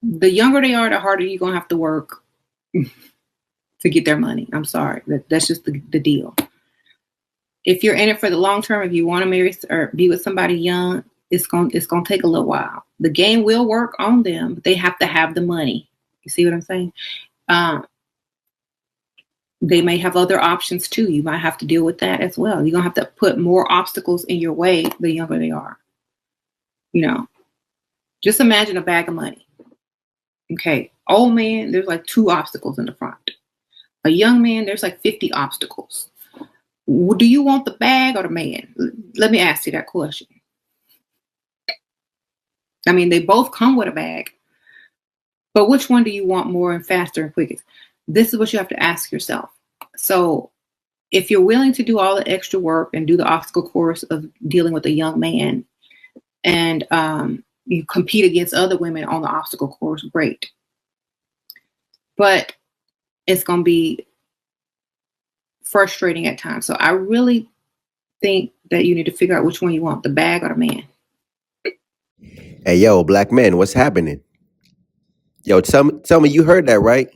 The younger they are, the harder you're gonna have to work to get their money. I'm sorry. That's just the deal. If you're in it for the long term, if you want to marry or be with somebody young, it's gonna take a little while. The game will work on them, but they have to have the money. You see what I'm saying? Um, they may have other options too. You might have to deal with that as well. You're gonna have to put more obstacles in your way the younger they are. You know, just imagine a bag of money. Okay, old man, there's like two obstacles in the front. A young man, there's like 50 obstacles. Do you want the bag or the man? Let me ask you that question. I mean, they both come with a bag, but which one do you want more and faster and quickest? This is what you have to ask yourself. So, if you're willing to do all the extra work and do the obstacle course of dealing with a young man, and you compete against other women on the obstacle course, great. But it's going to be frustrating at times. So I really think that you need to figure out which one you want, the bag or the man. Hey, yo, black man, what's happening? Yo, tell me, you heard that right?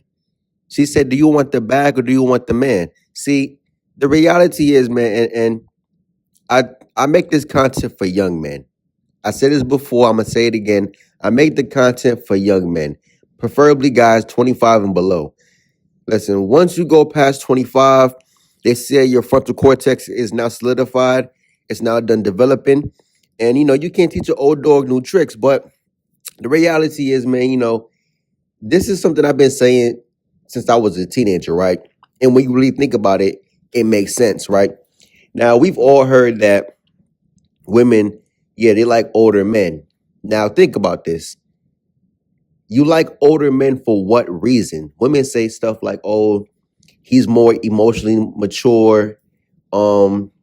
She said, "Do you want the bag or do you want the man?" See, the reality is, man, and I I make this content for young men. I said this before. I'm gonna say it again. I make the content for young men, preferably guys 25 and below. Listen, once you go past 25, they say your frontal cortex is now solidified. It's now done developing, and you can't teach an old dog new tricks. But the reality is, man, this is something I've been saying since I was a teenager, right? And when you really think about it, it makes sense, right? Now, we've all heard that women, yeah, they like older men. Now, think about this. You like older men for what reason? Women say stuff like, "Oh, he's more emotionally mature.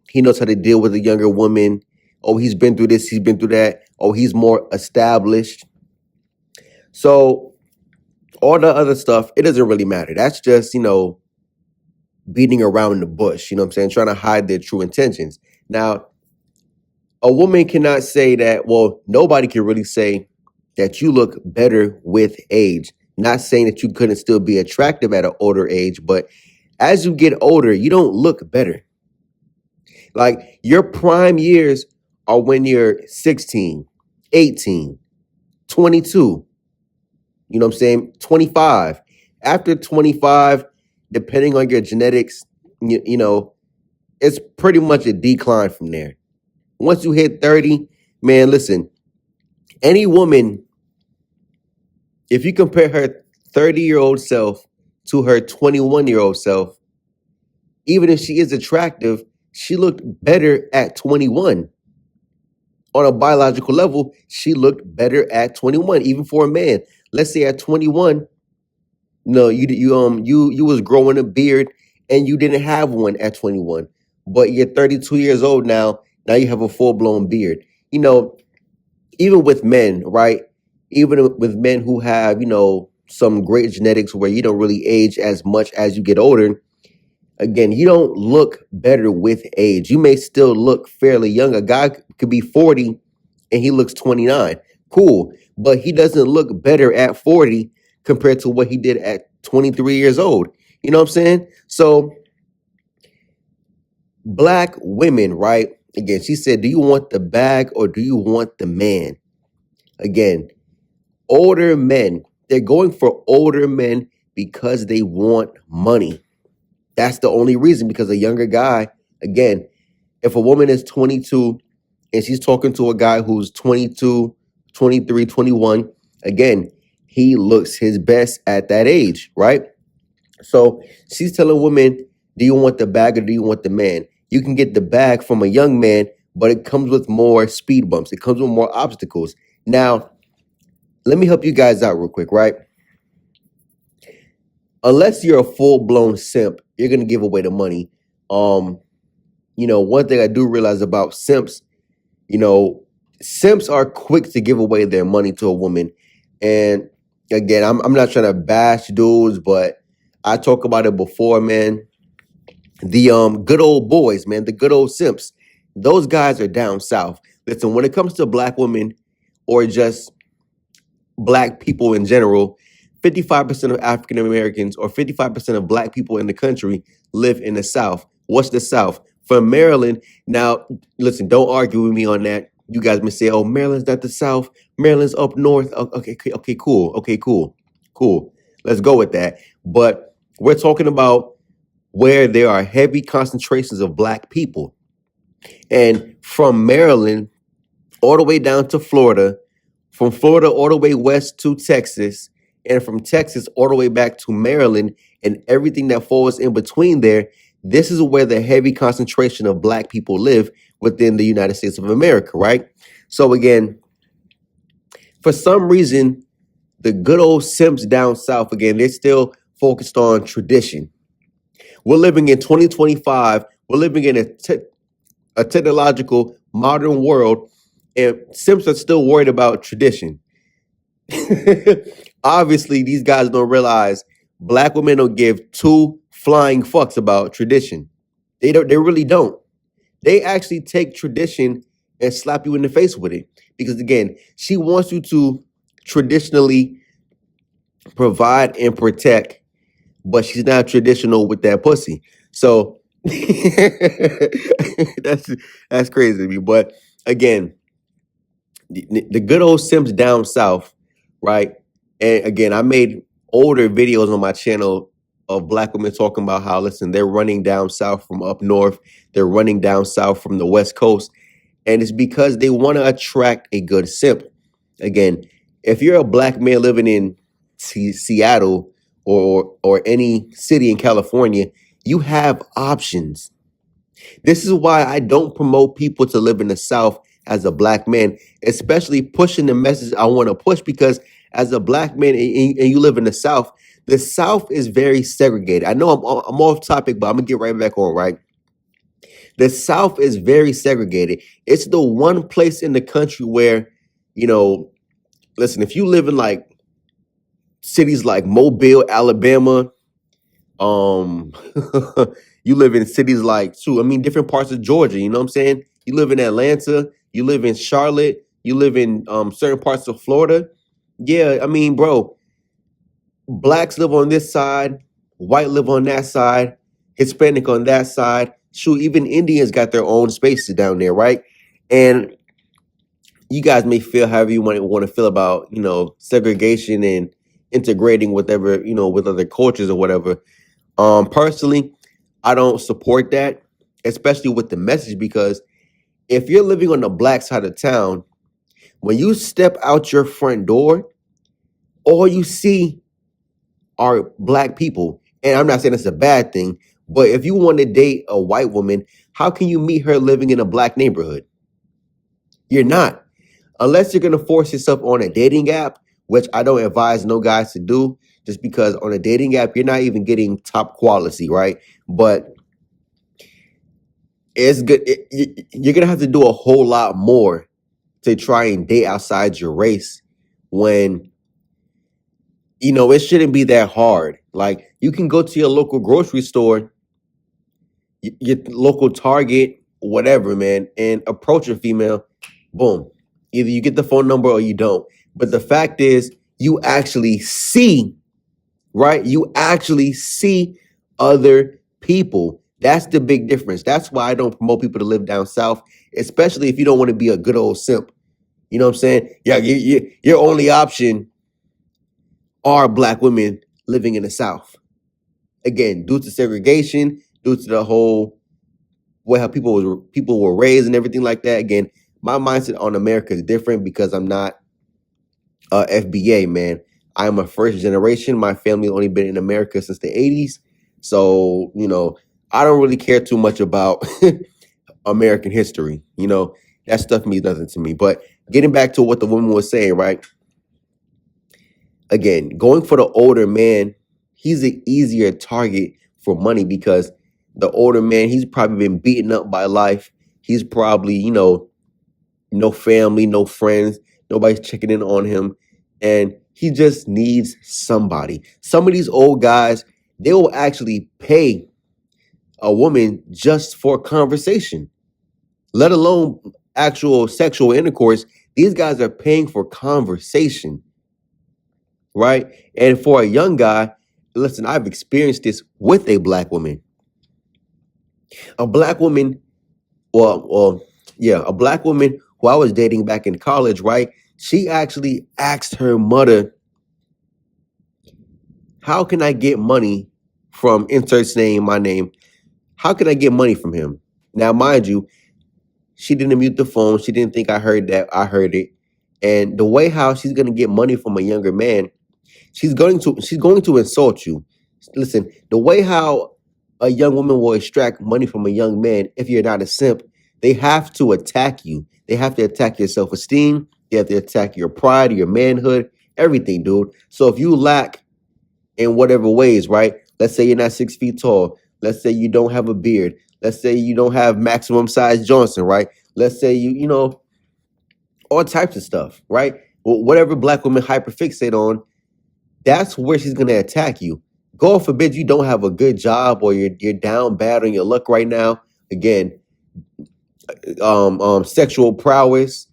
He knows how to deal with a younger woman. Oh, he's been through this, he's been through that. Oh, he's more established." So all the other stuff, it doesn't really matter. That's just, beating around the bush, you know what I'm saying? Trying to hide their true intentions. Now, a woman cannot say that, well, nobody can really say that you look better with age. Not saying that you couldn't still be attractive at an older age, but as you get older, you don't look better. Like your prime years are when you're 16, 18, 22, you know what I'm saying? 25. After 25, depending on your genetics, it's pretty much a decline from there. Once you hit 30, man, listen, any woman, if you compare her 30-year-old self to her 21-year-old self, even if she is attractive, she looked better at 21. On a biological level, she looked better at 21, even for a man. Let's say at 21, no, you was growing a beard and you didn't have one at 21, but you're 32 years old now. Now you have a full blown beard. You know, even with men, right? Even with men who have some great genetics where you don't really age as much as you get older. Again, you don't look better with age. You may still look fairly young. A guy could be 40 and he looks 29. Cool, but he doesn't look better at 40 compared to what he did at 23 years old. You know what I'm saying? So black women, right? Again, she said, "Do you want the bag or do you want the man?" Again, older men, they're going for older men because they want money. That's the only reason, because a younger guy, again, if a woman is 22 and she's talking to a guy who's 22, 23, 21, again, he looks his best at that age, right? So she's telling women, "Do you want the bag or do you want the man?" You can get the bag from a young man, but it comes with more speed bumps. It comes with more obstacles. Now, let me help you guys out real quick, right? Unless you're a full-blown simp, you're gonna give away the money. Um, one thing I do realize about simps, you know, simps are quick to give away their money to a woman. And again, I'm not trying to bash dudes, but I talk about it before, man. The good old boys, man, the good old simps, those guys are down south. Listen, when it comes to black women or just black people in general, 55% of African Americans or 55% of black people in the country live in the South. What's the South? From Maryland. Now, listen, don't argue with me on that. You guys may say, oh, Maryland's not the South. Maryland's up north. Okay, cool. Okay, cool. Let's go with that. But we're talking about where there are heavy concentrations of black people. And from Maryland all the way down to Florida, from Florida all the way west to Texas, and from Texas all the way back to Maryland and everything that falls in between there, this is where the heavy concentration of black people live within the United States of America, right? So again, for some reason, the good old simps down south, again, they're still focused on tradition. We're living in 2025. We're living in a technological modern world, and simps are still worried about tradition. Obviously, these guys don't realize black women don't give two flying fucks about tradition. They don't. They really don't. They actually take tradition and slap you in the face with it. Because again, she wants you to traditionally provide and protect, but she's not traditional with that pussy. So that's crazy to me. But again, the good old simps down south, right? And again, I made older videos on my channel of black women talking about how, listen, they're running down south from up north, they're running down south from the west coast, and it's because they want to attract a good simp. Again, if you're a black man living in Seattle or any city in California, you have options. This is why I don't promote people to live in the South as a black man, especially pushing the message I want to push, because as a black man and you live in the South is very segregated. I know I'm off topic, but I'm gonna get right back on, right? The South is very segregated. It's the one place in the country where, listen, if you live in like cities like Mobile, Alabama, you live in cities like different parts of Georgia, you know what I'm saying? You live in Atlanta, you live in Charlotte, you live in certain parts of Florida. Yeah, bro, blacks live on this side, white live on that side, Hispanic on that side. Shoot, even Indians got their own spaces down there, right? And you guys may feel however you want to feel about, segregation and integrating whatever, with other cultures or whatever. Personally, I don't support that, especially with the message, because if you're living on the black side of town, when you step out your front door, all you see are black people. And I'm not saying it's a bad thing, but if you want to date a white woman, how can you meet her living in a black neighborhood? You're not. Unless you're going to force yourself on a dating app, which I don't advise no guys to do, just because on a dating app, you're not even getting top quality, right? But it's good. You're going to have to do a whole lot more to try and date outside your race when, it shouldn't be that hard. Like, you can go to your local grocery store, your local Target, whatever, man, and approach a female. Boom. Either you get the phone number or you don't. But the fact is, you actually see, right? You actually see other people. That's the big difference. That's why I don't promote people to live down south, especially if you don't want to be a good old simp. You know what I'm saying? Yeah, your only option are black women living in the South. Again, due to segregation, due to the whole how people were raised and everything like that. Again, my mindset on America is different because I'm not FBA, man. I'm a first generation. My family only been in America since the 80s. So, I don't really care too much about American history. That stuff means nothing to me. But getting back to what the woman was saying, right? Again, going for the older man, he's an easier target for money because the older man, he's probably been beaten up by life. He's probably, no family, no friends, nobody's checking in on him. And he just needs somebody. Some of these old guys, they will actually pay a woman just for conversation, let alone actual sexual intercourse. These guys are paying for conversation. right? And for a young guy, listen, I've experienced this with a black woman. A black woman, or yeah, a black woman who I was dating back in college, right? She actually asked her mother, "How can I get money from insert's name, my name? How can I get money from him?" Now, mind you, she didn't mute the phone. She didn't think I heard that. I heard it. And the way how she's gonna get money from a younger man, she's going to insult you. Listen, the way how a young woman will extract money from a young man, if you're not a simp, they have to attack you. They have to attack your self-esteem. They have to attack your pride, your manhood, everything, dude. So if you lack in whatever ways, right? Let's say you're not 6 feet tall. Let's say you don't have a beard. Let's say you don't have maximum size Johnson, right? Let's say you know, all types of stuff, right? Whatever black women hyperfixate on, that's where she's gonna attack you. God forbid you don't have a good job or you're down bad on your luck right now. Again, sexual prowess,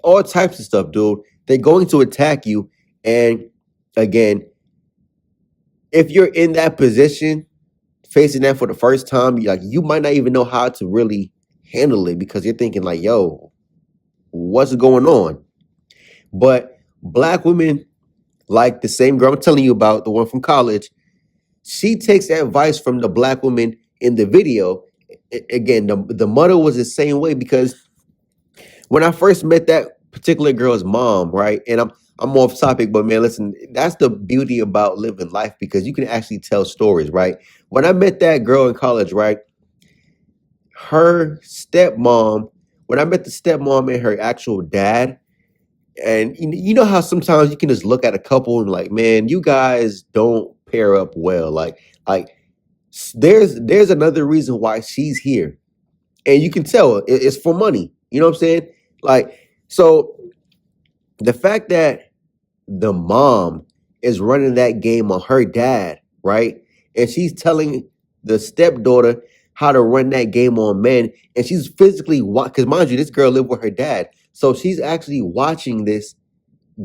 all types of stuff, dude. They're going to attack you. And again, if you're in that position, facing that for the first time, you might not even know how to really handle it because you're thinking like, yo, what's going on? But black women, like the same girl I'm telling you about, the one from college, she takes advice from the black woman in the video. Again, the mother was the same way because when I first met that particular girl's mom, right? And I'm off topic, but man, listen, that's the beauty about living life because you can actually tell stories, right? When I met that girl in college, right? Her stepmom, when I met the stepmom and her actual dad, and you know how sometimes you can just look at a couple and like, man, you guys don't pair up well. Like there's another reason why she's here, and you can tell it's for money. You know what I'm saying? Like, so the fact that the mom is running that game on her dad, right? And she's telling the stepdaughter how to run that game on men, and she's physically because mind you, this girl lived with her dad, so she's actually watching this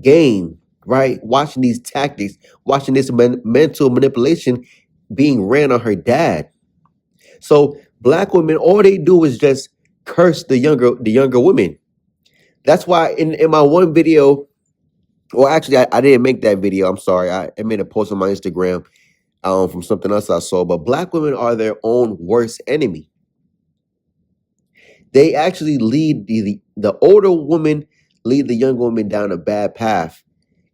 game, right? Watching these tactics, watching this mental manipulation being ran on her dad. So black women, all they do is just curse the younger women. That's why in my one video, well, actually, I didn't make that video. I'm sorry. I made a post on my Instagram from something else I saw. But black women are their own worst enemy. They actually lead the older woman lead the younger woman down a bad path.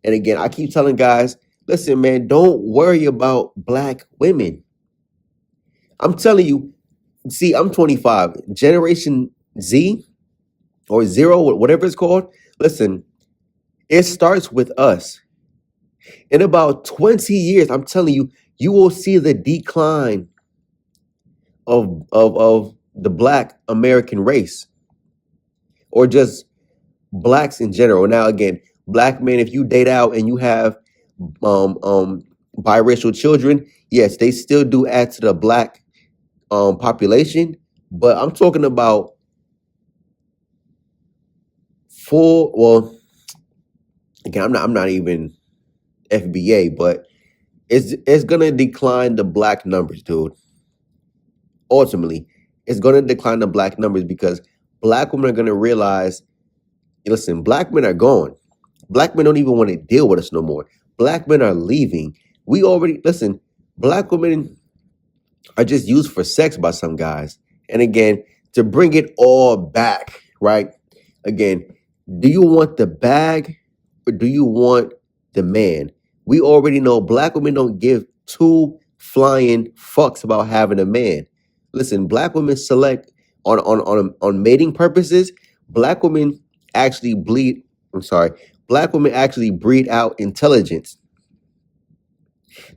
And again, I keep telling guys, listen, man, don't worry about black women. I'm telling you, see, I'm 25. Generation Z or zero, whatever it's called. Listen, it starts with us. In about 20 years, I'm telling you, you will see the decline of the black American race or just blacks in general. Now, again, black men, if you date out and you have biracial children, yes, they still do add to the black population. But I'm talking about full. Well, again, I'm not even FBA, but it's gonna decline the black numbers, dude. Ultimately, it's gonna decline the black numbers because black women are gonna realize, listen, black men are gone. Black men don't even want to deal with us no more. Black men are leaving. We already listen. Black women are just used for sex by some guys. And again, to bring it all back, right? Again, do you want the bag or do you want the man? We already know black women don't give two flying fucks about having a man. Listen, black women select on mating purposes. Black women actually bleed. I'm sorry. Black women actually breed out intelligence.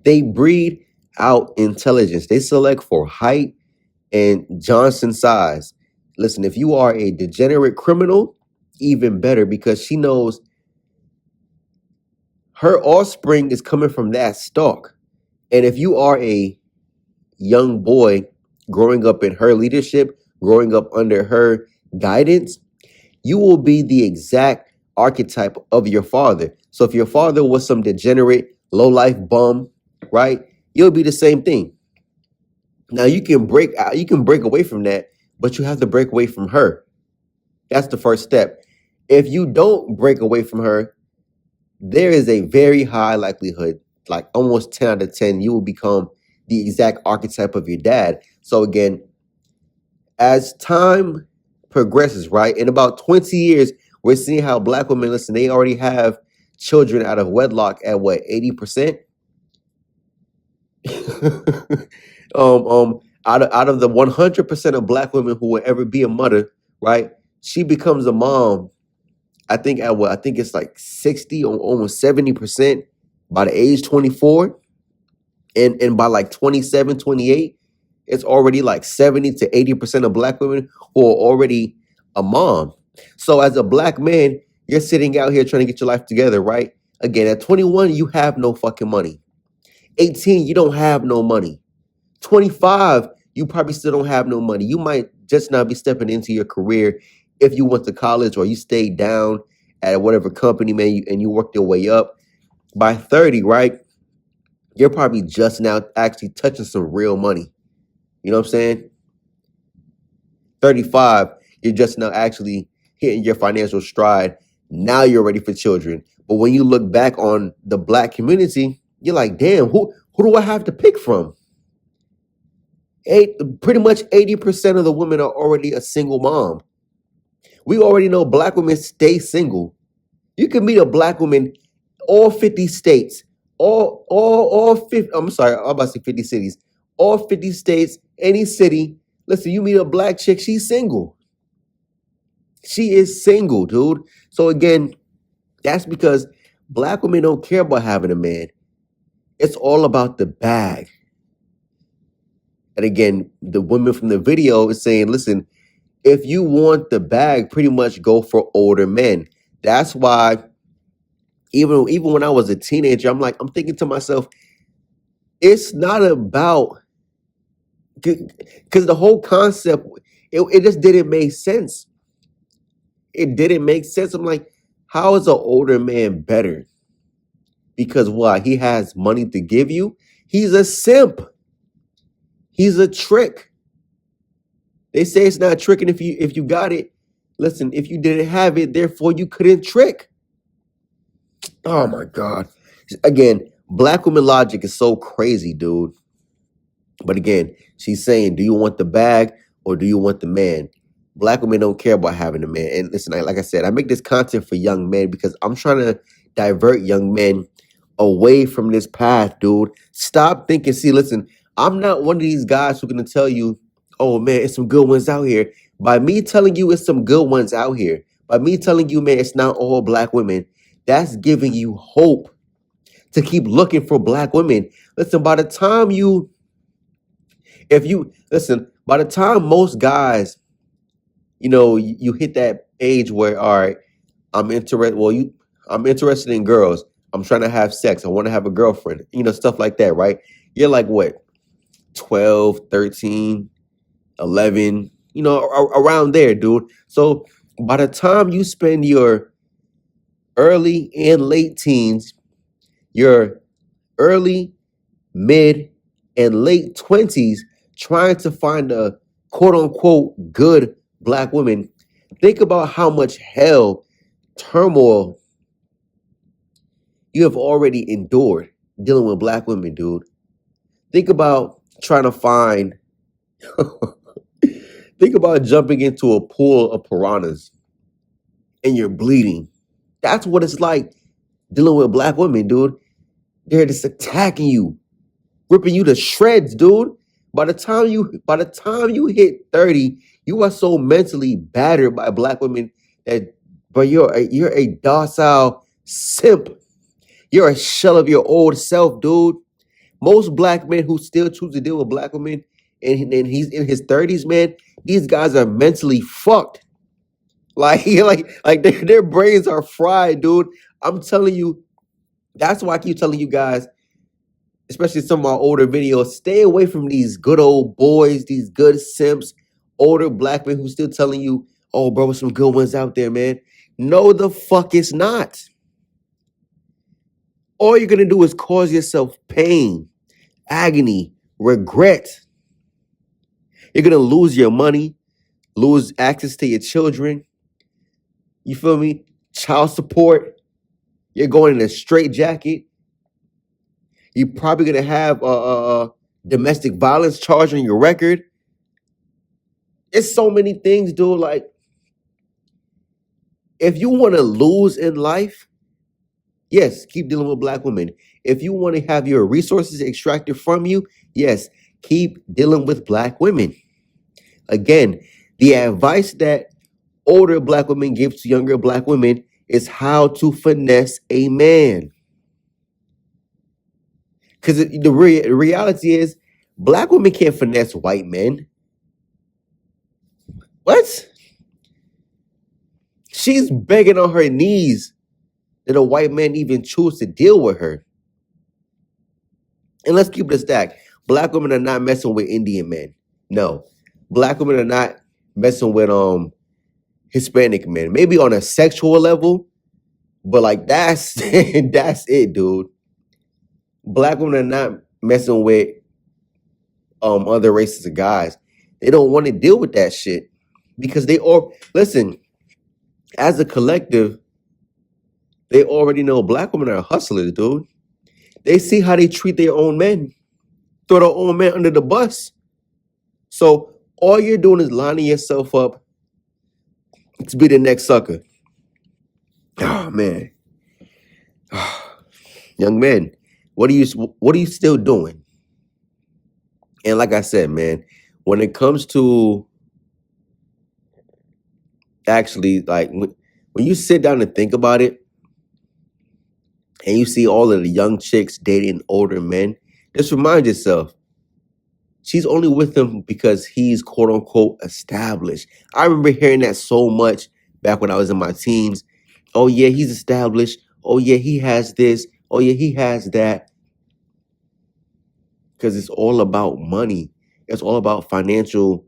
They breed out intelligence. They select for height and Johnson size. Listen, if you are a degenerate criminal, even better because she knows her offspring is coming from that stock. And if you are a young boy growing up in her leadership, growing up under her guidance, you will be the exact archetype of your father. So if your father was some degenerate, low life bum, right, you'll be the same thing. Now you can break out, you can break away from that, but you have to break away from her. That's the first step. If you don't break away from her, there is a very high likelihood, like almost 10 out of 10, you will become the exact archetype of your dad. So again, as time progresses, right, in about 20 years, we're seeing how black women, listen, they already have children out of wedlock at what, 80%? Out of the 100% of black women who will ever be a mother, right? She becomes a mom. I think at what, I think it's like 60 or almost 70% by the age 24, and by like 27, 28, it's already like 70 to 80% of black women who are already a mom. So as a black man, you're sitting out here trying to get your life together, right? Again, at 21, you have no fucking money. 18, you don't have no money. 25, you probably still don't have no money. You might just not be stepping into your career if you went to college or you stayed down at whatever company, man, and you worked your way up. By 30, right, you're probably just now actually touching some real money. You know what I'm saying? 35, you're just now actually hitting your financial stride. Now you're ready for children. But when you look back on the black community, you're like, damn, who do I have to pick from? Pretty much 80% of the women are already a single mom. We already know black women stay single. You can meet a black woman, all 50 states, all 50, I'm sorry, I'm about to say 50 cities, all 50 states, any city. Listen, you meet a black chick, she's single. She is single, dude. So again, that's because black women don't care about having a man. It's all about the bag. And again, the woman from the video is saying, listen, if you want the bag, pretty much go for older men. That's why even when I was a teenager, I'm thinking to myself, it's not about, because the whole concept, it just didn't make sense. It didn't make sense. I'm like, how is an older man better? Because why? He has money to give you? He's a simp. He's a trick. They say it's not tricking if you got it. Listen, if you didn't have it, therefore you couldn't trick. Oh my God. Again, black woman logic is so crazy, dude. But again, she's saying, do you want the bag or do you want the man? Black women don't care about having a man. And listen, like I said, I make this content for young men because I'm trying to divert young men away from this path, dude. Stop thinking. See, listen, I'm not one of these guys who's going to tell you, oh man, it's some good ones out here. By me telling you it's some good ones out here, by me telling you, man, it's not all black women, that's giving you hope to keep looking for black women. Listen, by the time by the time most guys, you hit that age where, all right, I'm interested in girls. I'm trying to have sex. I want to have a girlfriend, stuff like that, right? You're like what, 12, 13, 11, around there, dude. So by the time you spend your early and late teens, your early, mid, and late 20s trying to find a quote unquote good black woman, think about how much hell, turmoil you have already endured dealing with black women, dude. Think about trying to find, think about jumping into a pool of piranhas and you're bleeding. That's what it's like dealing with black women, dude. They're just attacking you, ripping you to shreds, dude. By the time you hit 30, you are so mentally battered by black women but you're a docile simp. You're a shell of your old self, dude. Most black men who still choose to deal with black women and he's in his 30s, man, these guys are mentally fucked. Like their brains are fried, dude. I'm telling you, that's why I keep telling you guys, especially some of my older videos, stay away from these good old boys, these good simps, older black men who still telling you, oh, bro, some good ones out there, man. No, the fuck it's not. all you're gonna do is cause yourself pain, agony, regret. You're gonna lose your money, lose access to your children. You feel me? Child support. You're going in a straight jacket. You're probably gonna have a domestic violence charge on your record. It's so many things, dude. Like, if you want to lose in life, yes, keep dealing with black women. If you want to have your resources extracted from you, yes, keep dealing with black women. Again, the advice that older black women give to younger black women is how to finesse a man. Because the reality is, black women can't finesse white men. What? She's begging on her knees that a white man even choose to deal with her. And let's keep it a stack. Black women are not messing with Indian men. No. Black women are not messing with Hispanic men. Maybe on a sexual level, but like that's that's it, dude. Black women are not messing with other races of guys. They don't want to deal with that shit because they all listen, as a collective, they already know black women are hustlers, dude. They see how they treat their own men, throw their own men under the bus. So all you're doing is lining yourself up to be the next sucker. Oh man. Young men, what are you still doing? And like I said, man, when it comes to actually, like, when you sit down and think about it, and you see all of the young chicks dating older men, just remind yourself, she's only with him because he's quote unquote established. I remember hearing that so much back when I was in my teens. Oh yeah, he's established. Oh yeah, he has this. Oh yeah, he has that. Because it's all about money. It's all about financial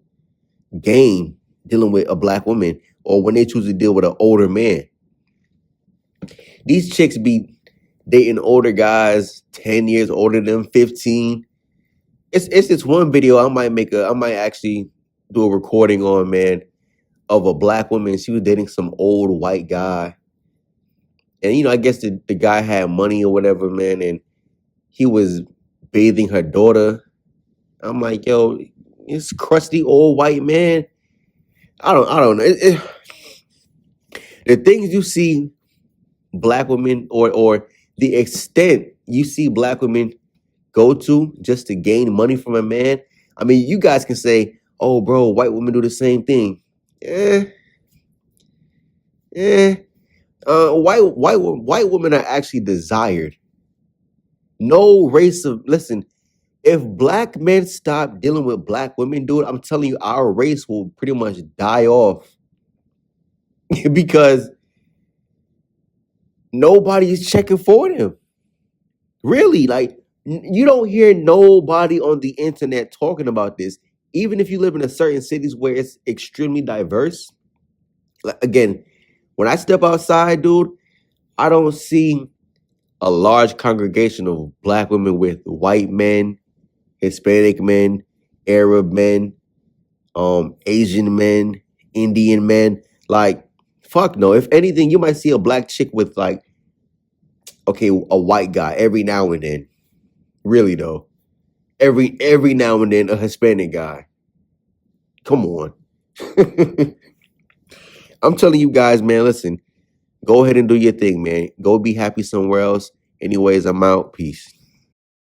gain dealing with a black woman, or when they choose to deal with an older man. These chicks be dating older guys, 10 years older than them, 15. It's this one video I might actually do a recording on, man, of a black woman. She was dating some old white guy. And I guess the guy had money or whatever, man, and he was bathing her daughter. I'm like, yo, this crusty old white man. I don't know. The things you see black women or the extent you see black women go to just to gain money from a man. I mean, you guys can say, oh, bro, white women do the same thing. White women are actually desired. No race of, listen, if black men stop dealing with black women, dude, I'm telling you, our race will pretty much die off. Because nobody's checking for them. Really, like, you don't hear nobody on the internet talking about this. Even if you live in a certain cities where it's extremely diverse. Like, again, when I step outside, dude, I don't see a large congregation of black women with white men, Hispanic men, Arab men, Asian men, Indian men. Like, fuck no. If anything, you might see a black chick with, like, okay, a white guy every now and then. Really though. Every now and then a Hispanic guy. Come on. I'm telling you guys, man, listen, go ahead and do your thing, man. Go be happy somewhere else. Anyways, I'm out. Peace.